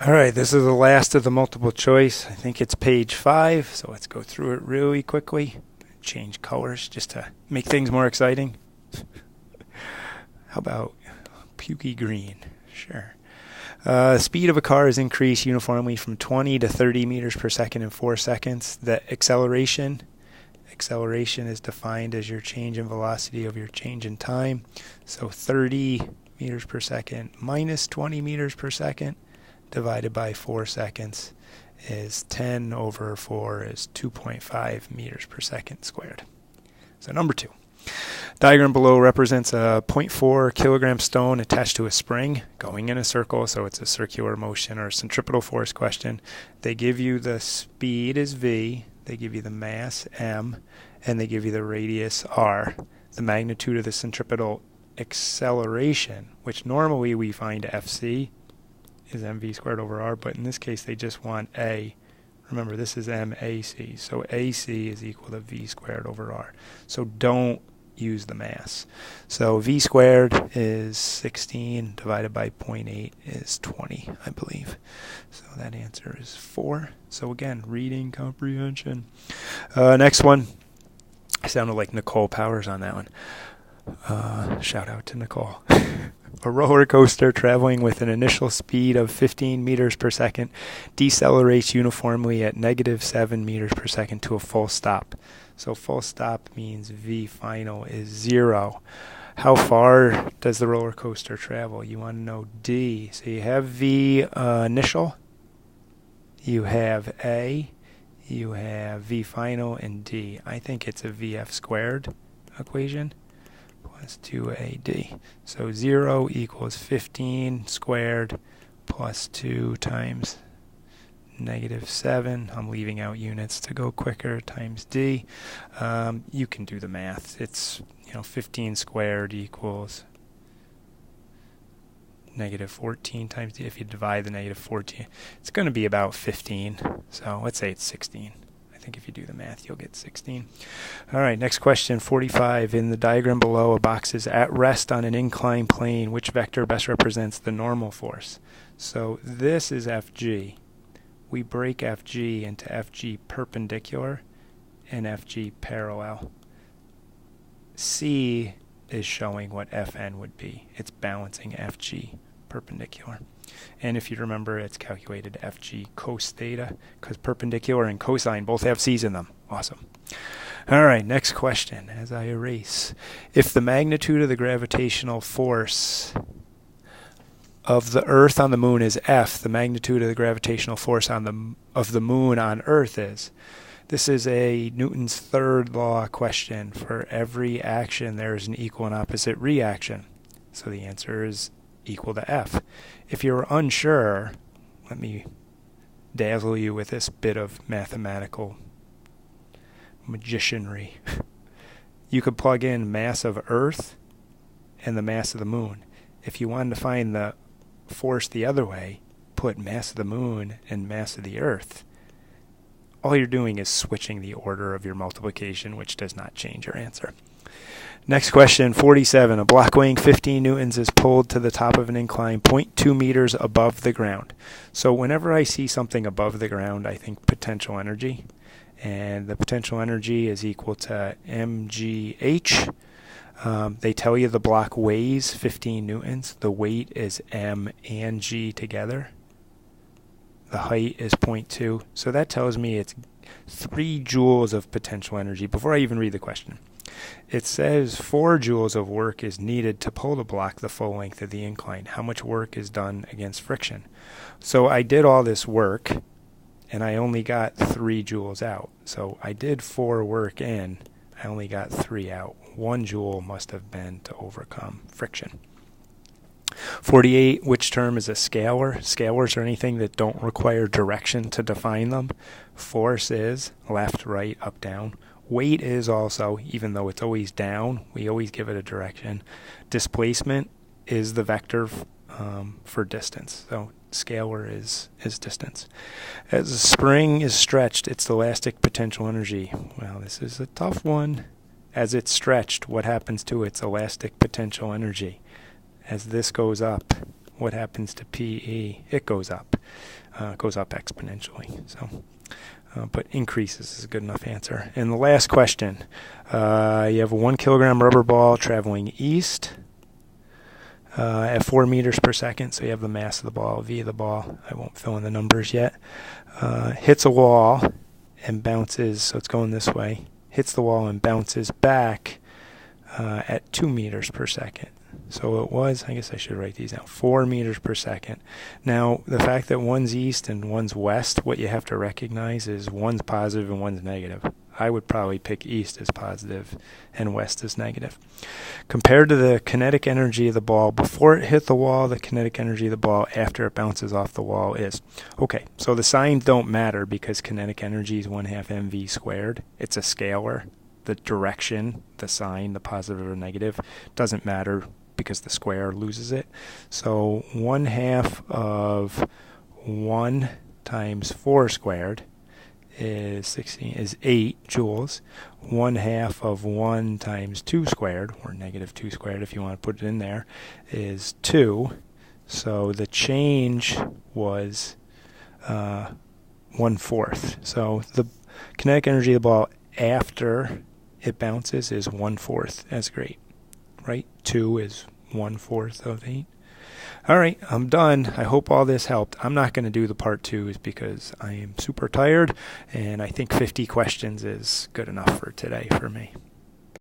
All right, this is the last of the multiple choice. I think it's page 5, so let's go through it really quickly. Change colors just to make things more exciting. How about pukey green? Sure. Speed of a car is increased uniformly from 20 to 30 meters per second in 4 seconds. The acceleration is defined as your change in velocity over your change in time. So 30 meters per second minus 20 meters per second divided by 4 seconds is 10 over 4 is 2.5 meters per second squared. So number 2. Diagram below represents a 0.4 kilogram stone attached to a spring going in a circle, so it's a circular motion or centripetal force question. They give you the speed as v, they give you the mass m, and they give you the radius r. The magnitude of the centripetal acceleration, which normally we find fc, is mv squared over r, but in this case they just want a. Remember, this is mac, so ac is equal to v squared over r. So don't use the mass. So v squared is 16 divided by 0.8 is 20, I believe. So that answer is 4. So again, reading comprehension. Next one. I sounded like Nicole Powers on that one. Shout out to Nicole. A roller coaster traveling with an initial speed of 15 meters per second decelerates uniformly at -7 meters per second to a full stop. So full stop means v final is 0. How far does the roller coaster travel? You want to know d. So you have v initial, you have a, you have v final, and d. I think it's a vf squared equation. Plus 2ad. So 0 equals 15 squared plus 2 times -7. I'm leaving out units to go quicker, times d. You can do the math. It's 15 squared equals -14 times d. If you divide the -14, it's going to be about 15. So let's say it's 16. I think if you do the math, you'll get 16. All right, next question, 45. In the diagram below, a box is at rest on an inclined plane. Which vector best represents the normal force? So this is Fg. We break Fg into Fg perpendicular and Fg parallel. C is showing what Fn would be. It's balancing Fg perpendicular. And if you remember, it's calculated Fg cos theta, because perpendicular and cosine both have C's in them. Awesome. All right, next question as I erase. If the magnitude of the gravitational force of the Earth on the Moon is F, the magnitude of the gravitational force of the Moon on Earth is. This is a Newton's third law question. For every action, there is an equal and opposite reaction. So the answer is equal to F. If you're unsure, let me dazzle you with this bit of mathematical magicianry. You could plug in mass of Earth and the mass of the Moon. If you wanted to find the force the other way, put mass of the Moon and mass of the Earth. All you're doing is switching the order of your multiplication, which does not change your answer. Next question, 47. A block weighing 15 newtons is pulled to the top of an incline 0.2 meters above the ground. So whenever I see something above the ground, I think potential energy. And the potential energy is equal to mgh. They tell you the block weighs 15 newtons. The weight is m and g together. The height is 0.2. So that tells me it's 3 joules of potential energy before I even read the question. It says 4 joules of work is needed to pull the block the full length of the incline. How much work is done against friction? So I did all this work, and I only got 3 joules out. So I did 4 work in, I only got 3 out. 1 joule must have been to overcome friction. 48, which term is a scalar? Scalars are anything that don't require direction to define them. Force is left, right, up, down. Weight is also, even though it's always down, we always give it a direction. Displacement is the vector for distance. So scalar is distance. As a spring is stretched, its elastic potential energy. Well, this is a tough one. As it's stretched, what happens to its elastic potential energy? As this goes up, what happens to PE? It goes up. It goes up exponentially. So, but increases is a good enough answer. And the last question, you have a 1 kilogram rubber ball traveling east at 4 meters per second. So you have the mass of the ball, V of the ball. I won't fill in the numbers yet. Hits a wall and bounces, so it's going this way. Hits the wall and bounces back at 2 meters per second. So it was, I guess I should write these down, 4 meters per second. Now, the fact that one's east and one's west, what you have to recognize is one's positive and one's negative. I would probably pick east as positive and west as negative. Compared to the kinetic energy of the ball before it hit the wall, the kinetic energy of the ball after it bounces off the wall is. Okay, so the signs don't matter because kinetic energy is 1/2 mv squared. It's a scalar. The direction, the sign, the positive or negative, doesn't matter because the square loses it. So 1/2 of 1 times 4 squared is 8 joules. 1/2 of 1 times 2 squared, or negative 2 squared if you want to put it in there, is 2. So the change was 1/4. So the kinetic energy of the ball after it bounces is 1/4. That's great, right? 2 is 1/4 of 8. All right, I'm done. I hope all this helped. I'm not going to do the part 2s because I am super tired, and I think 50 questions is good enough for today for me.